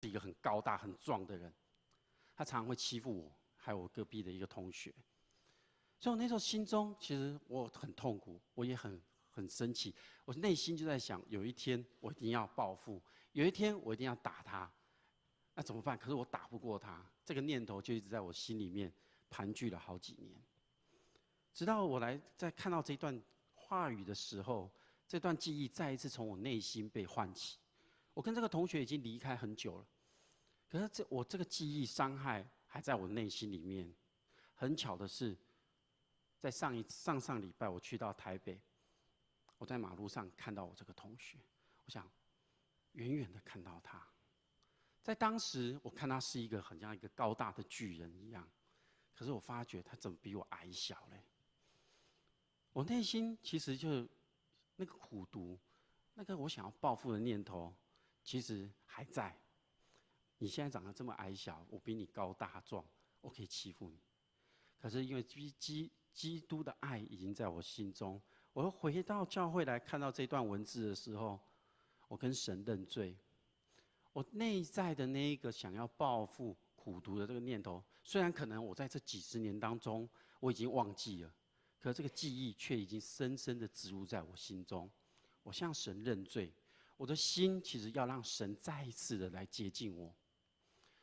是一个很高大很壮的人，他常常会欺负我，还有我隔壁的一个同学。所以我那时候心中其实我很痛苦，我也很生气，我内心就在想，有一天我一定要报复，有一天我一定要打他。那怎么办？可是我打不过他，这个念头就一直在我心里面盘踞了好几年。直到我在看到这段话语的时候，这段记忆再一次从我内心被唤起。我跟这个同学已经离开很久了，可是我这个记忆伤害还在我内心里面。很巧的是，在上礼拜我去到台北，我在马路上看到我这个同学，我想远远的看到他。在当时，我看他是一个很像一个高大的巨人一样，可是我发觉他怎么比我矮小嘞？我内心其实就那个苦毒，那个我想要报复的念头，其实还在。你现在长得这么矮小，我比你高大壮，我可以欺负你。可是因为基督的爱已经在我心中，我又回到教会来看到这段文字的时候，我跟神认罪。我内在的那一个想要报复、苦毒的这个念头，虽然可能我在这几十年当中我已经忘记了，可这个记忆却已经深深的植入在我心中。我向神认罪，我的心其实要让神再一次的来接近我。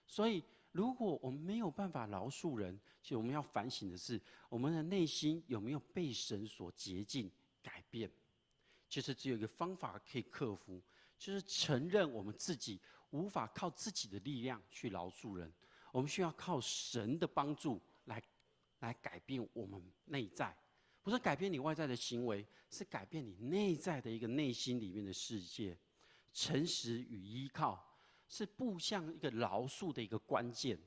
所以，如果我们没有办法饶恕人，其实我们要反省的是，我们的内心有没有被神所洁净、改变？其实只有一个方法可以克服，就是承认我们自己无法靠自己的力量去饶恕人，我们需要靠神的帮助来改变我们内在，不是改变你外在的行为，是改变你内在的一个内心里面的世界。诚实与依靠是步向一个饶恕的一个关键。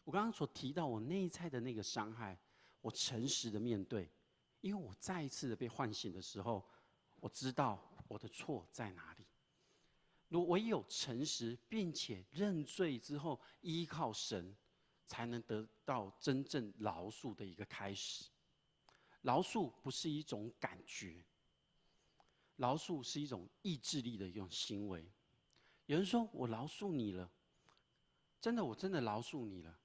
我刚刚所提到我内在的那个伤害，我诚实的面对，因为我再一次的被唤醒的时候，我知道我的错在哪里。如唯有诚实并且认罪之后，依靠神，才能得到真正饶恕的一个开始。饶恕不是一种感觉，饶恕是一种意志力的一种行为。有人说我饶恕你了，我真的饶恕你了。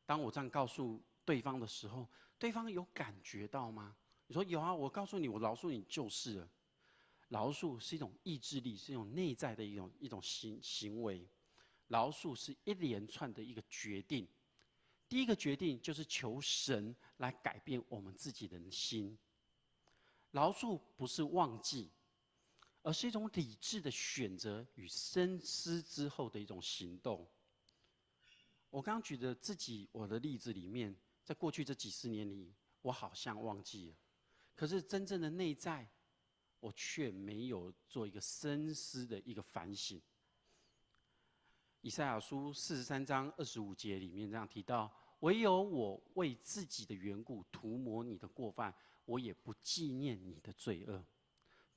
当我这样告诉对方的时候，对方有感觉到吗？你说有啊，我告诉你，我饶恕你就是了。饶恕是一种意志力，是一种内在的一种行为。饶恕是一连串的一个决定。第一个决定就是求神来改变我们自己的心。饶恕不是忘记，而是一种理智的选择与深思之后的一种行动。我刚刚举的我的例子里面，在过去这几十年里，我好像忘记了，可是真正的内在，我却没有做一个深思的一个反省。以赛亚书43章25节里面这样提到：唯有我为自己的缘故涂抹你的过犯，我也不纪念你的罪恶。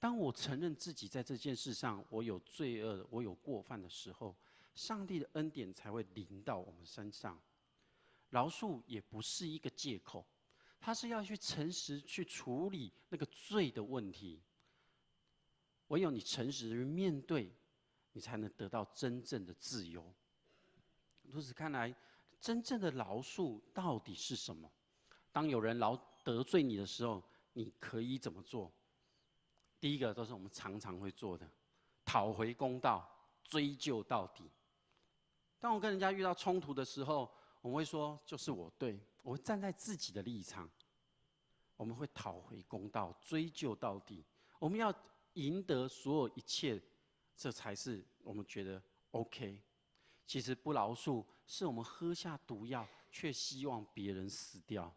当我承认自己在这件事上我有罪恶、我有过犯的时候，上帝的恩典才会临到我们身上。饶恕也不是一个借口，他是要去诚实去处理那个罪的问题。唯有你诚实的去面对，你才能得到真正的自由。如此看来，真正的饶恕到底是什么？当有人得罪你的时候，你可以怎么做？第一个都是我们常常会做的，讨回公道，追究到底。当我跟人家遇到冲突的时候，我们会说就是我对，我会站在自己的立场，我们会讨回公道，追究到底。我们要赢得所有一切，这才是我们觉得 OK。其实不饶恕，是我们喝下毒药，却希望别人死掉。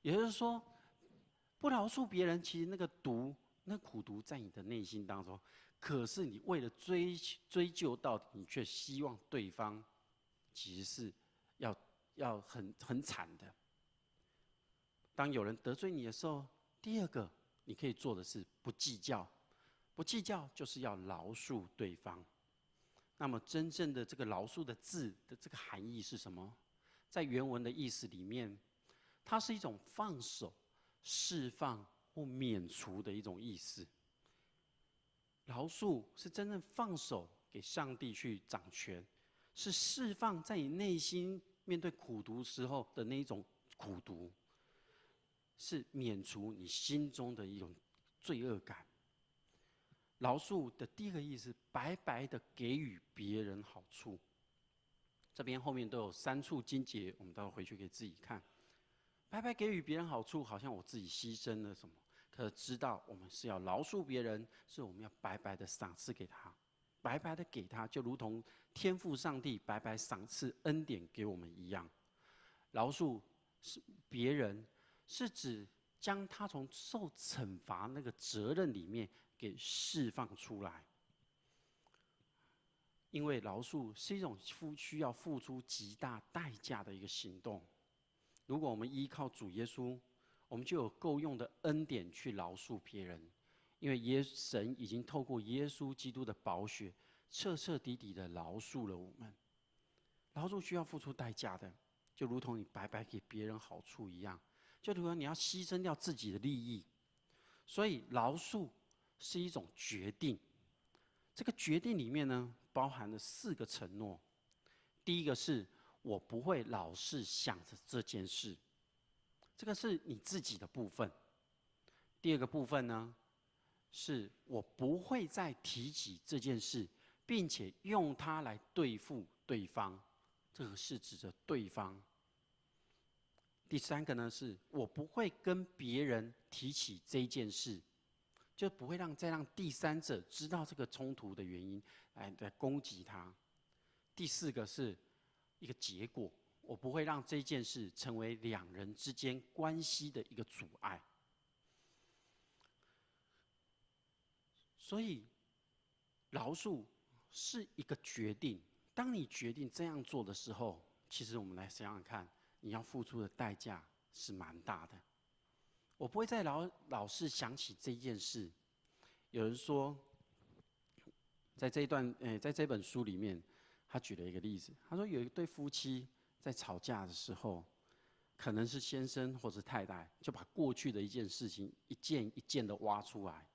也就是说，不饶恕别人，其实那个毒、那苦毒在你的内心当中，可是你为了追究到底，你却希望对方其实是要很惨的。当有人得罪你的时候，第二个你可以做的是不计较，不计较就是要饶恕对方。那么真正的这个饶恕的字的这个含义是什么？在原文的意思里面，它是一种放手、释放或免除的一种意思。饶恕是真正放手给上帝去掌权，是释放在你内心面对苦毒时候的那一种苦毒，是免除你心中的一种罪恶感。饶恕的第一个意思，白白的给予别人好处。这边后面都有3处经节，我们待会回去可以自己看。白白给予别人好处，好像我自己牺牲了什么，可知道我们是要饶恕别人，是我们要白白的赏赐给他，白白的给他，就如同天父上帝白白赏赐恩典给我们一样。饶恕是别人，是指将他从受惩罚那个责任里面给释放出来。因为饶恕是一种需要付出极大代价的一个行动。如果我们依靠主耶稣，我们就有够用的恩典去饶恕别人，因为神已经透过耶稣基督的宝血，彻彻底底的饶恕了我们。饶恕需要付出代价的，就如同你白白给别人好处一样，就如同你要牺牲掉自己的利益。所以饶恕是一种决定，这个决定里面呢，包含了4个承诺。第一个是我不会老是想着这件事，这个是你自己的部分。第二个部分呢，是我不会再提起这件事，并且用它来对付对方，这个是指着对方。第3个呢，是我不会跟别人提起这件事，就不会再让第3者知道这个冲突的原因，来攻击他。第4个是一个结果，我不会让这件事成为2人之间关系的一个阻碍。所以，饶恕是一个决定。当你决定这样做的时候，其实我们来想想看，你要付出的代价是蛮大的。我不会再老是想起这件事。有人说，在这本书里面，他举了一个例子。他说有一对夫妻在吵架的时候，可能是先生或是太太就把过去的一件事情一件一件的挖出来。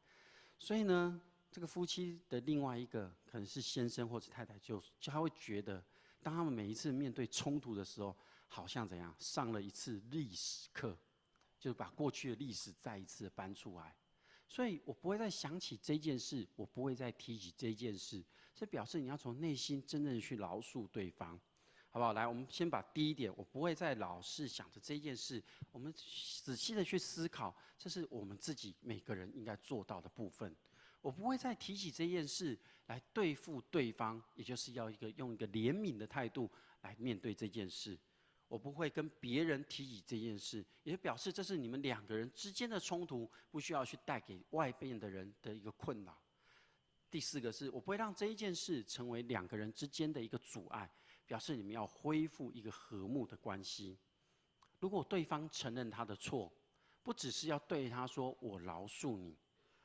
所以呢，这个夫妻的另外一个可能是先生或是太太，就他会觉得，当他们每一次面对冲突的时候，好像怎样上了一次历史课，就是把过去的历史再一次搬出来。所以我不会再想起这件事，我不会再提起这件事，这表示你要从内心真正的去饶恕对方，好不好？来，我们先把第一点，我不会再老是想着这件事，我们仔细的去思考，这是我们自己每个人应该做到的部分。我不会再提起这件事来对付对方，也就是要用一个怜悯的态度来面对这件事。我不会跟别人提起这件事，也表示这是你们2个人之间的冲突，不需要去带给外边的人的一个困扰。第4个是我不会让这一件事成为2个人之间的一个阻碍，表示你们要恢复一个和睦的关系。如果对方承认他的错，不只是要对他说我饶恕你，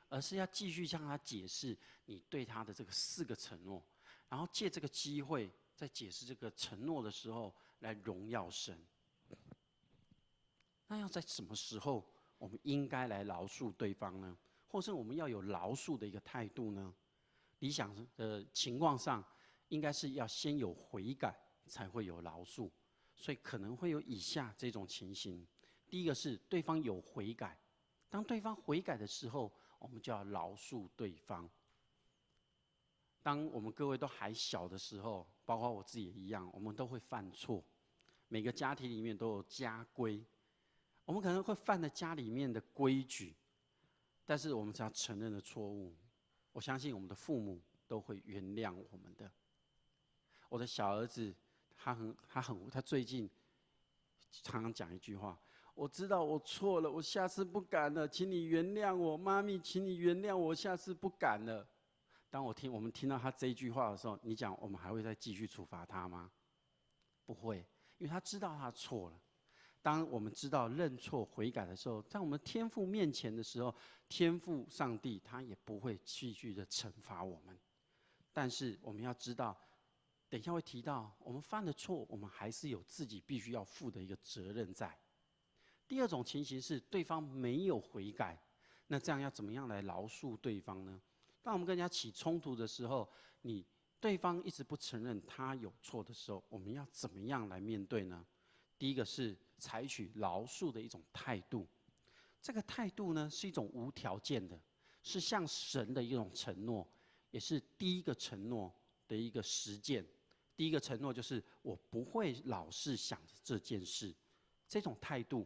而是要继续向他解释你对他的这个4个承诺，然后借这个机会在解释这个承诺的时候来荣耀神。那要在什么时候我们应该来饶恕对方呢？或是我们要有饶恕的一个态度呢？理想的情况上，应该是要先有悔改，才会有饶恕。所以可能会有以下这种情形：第一个是对方有悔改，当对方悔改的时候，我们就要饶恕对方。当我们各位都还小的时候，包括我自己也一样，我们都会犯错。每个家庭里面都有家规，我们可能会犯了家里面的规矩，但是我们只要承认了错误，我相信我们的父母都会原谅我们的。我的小儿子，他最近常常讲一句话：我知道我错了，我下次不敢了，请你原谅我，妈咪，请你原谅我，下次不敢了。当我们听到他这一句话的时候，你讲我们还会再继续处罚他吗？不会，因为他知道他错了。当我们知道认错悔改的时候，在我们天父面前的时候，天父上帝他也不会继续的惩罚我们。但是我们要知道，等一下会提到，我们犯了错，我们还是有自己必须要负的一个责任在。第二种情形是对方没有悔改，那这样要怎么样来饶恕对方呢？当我们跟人家起冲突的时候，对方一直不承认他有错的时候，我们要怎么样来面对呢？第一个是采取饶恕的一种态度，这个态度呢是一种无条件的，是向神的一种承诺，也是第一个承诺的一个实践。第一个承诺就是我不会老是想着这件事，这种态度，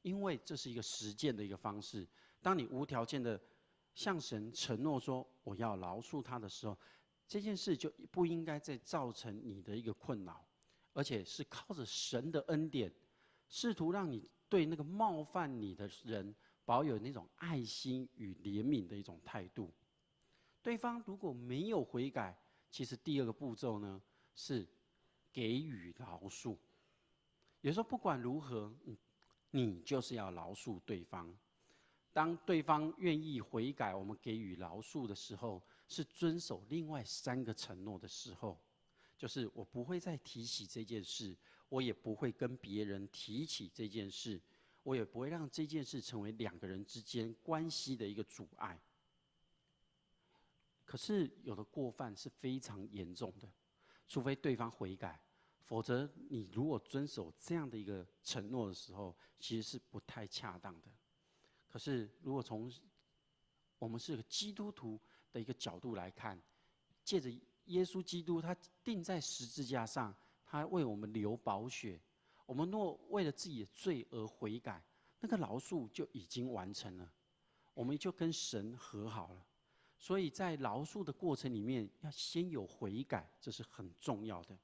因为这是一个实践的一个方式。当你无条件的向神承诺说我要饶恕他的时候，这件事就不应该再造成你的一个困扰，而且是靠着神的恩典，试图让你对那个冒犯你的人保有那种爱心与怜悯的一种态度。对方如果没有悔改，其实第二个步骤呢是给予饶恕。有时候不管如何，你就是要饶恕对方。当对方愿意悔改，我们给予饶恕的时候，是遵守另外3个承诺的时候，就是我不会再提起这件事，我也不会跟别人提起这件事，我也不会让这件事成为2个人之间关系的一个阻碍。可是有的过犯是非常严重的，除非对方悔改，否则你如果遵守这样的一个承诺的时候，其实是不太恰当的。可是如果从我们是个基督徒的一个角度来看，借着耶稣基督他钉在十字架上，他为我们流宝血，我们若为了自己的罪而悔改，那个饶恕就已经完成了，我们就跟神和好了。所以在饶恕的过程里面，要先有悔改，这是很重要的。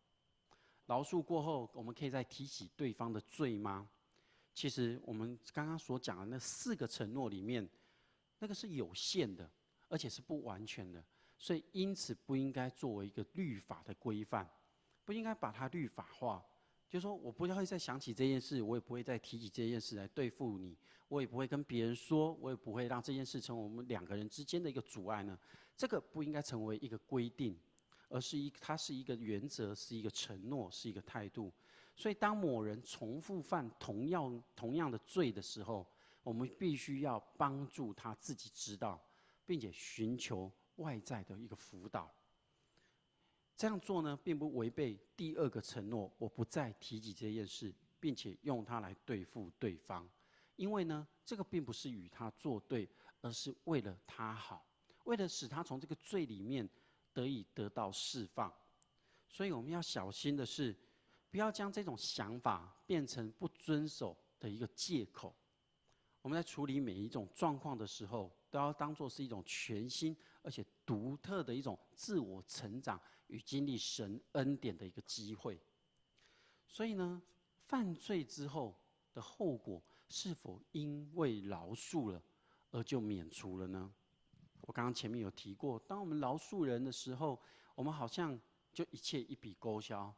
饶恕过后，我们可以再提起对方的罪吗？其实我们刚刚所讲的那4个承诺里面，那个是有限的，而且是不完全的，所以因此不应该作为一个律法的规范，不应该把它律法化。就是说我不会再想起这件事，我也不会再提起这件事来对付你，我也不会跟别人说，我也不会让这件事成为我们2个人之间的一个阻碍呢。这个不应该成为一个规定，而是它是一个原则，是一个承诺，是一个态度。所以当某人重复犯同样的罪的时候，我们必须要帮助他自己知道，并且寻求外在的一个辅导。这样做呢，并不违背第2个承诺，我不再提起这件事，并且用它来对付对方。因为呢，这个并不是与他作对，而是为了他好，为了使他从这个罪里面得到释放。所以我们要小心的是，不要将这种想法变成不遵守的一个借口。我们在处理每一种状况的时候，都要当作是一种全新而且独特的一种自我成长与经历神恩典的一个机会。所以呢，犯罪之后的后果是否因为饶恕了而就免除了呢？我刚刚前面有提过，当我们饶恕人的时候，我们好像就一切一笔勾销。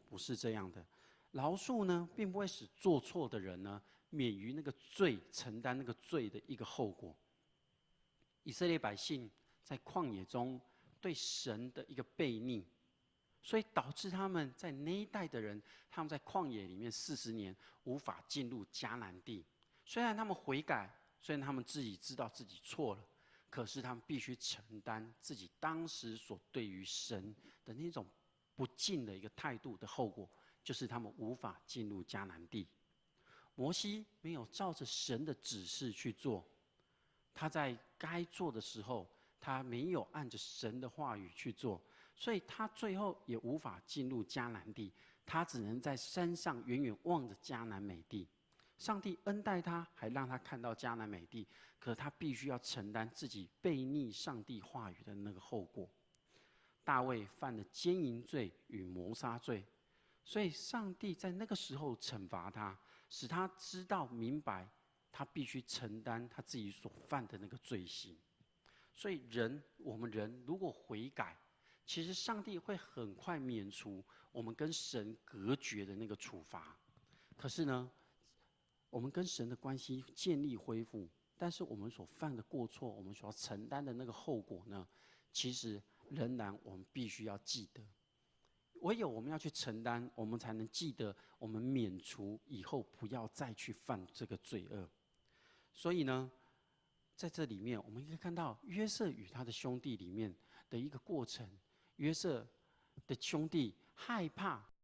不是这样的。饶恕呢，并不会使做错的人呢免于那个罪，承担那个罪的一个后果。以色列百姓在旷野中对神的一个悖逆，所以导致他们在那一代的人，他们在旷野里面40年无法进入迦南地。虽然他们悔改，虽然他们自己知道自己错了，可是他们必须承担自己当时所对于神的那种不敬的一个态度的后果，就是他们无法进入迦南地。摩西没有照着神的指示去做，他在该做的时候，他没有按着神的话语去做，所以他最后也无法进入迦南地，他只能在山上远远望着迦南美地。上帝恩待他，还让他看到迦南美地，可是他必须要承担自己悖逆上帝话语的那个后果。大卫犯了奸淫罪与谋杀罪，所以上帝在那个时候惩罚他，使他知道明白，他必须承担他自己所犯的那个罪行。所以我们人如果悔改，其实上帝会很快免除我们跟神隔绝的那个处罚。可是呢，我们跟神的关系建立恢复，但是我们所犯的过错，我们所要承担的那个后果呢，其实仍然我们必须要记得。唯有我们要去承担，我们才能记得，我们免除以后不要再去犯这个罪恶。所以呢，在这里面我们可以看到约瑟与他的兄弟里面的一个过程，约瑟的兄弟害怕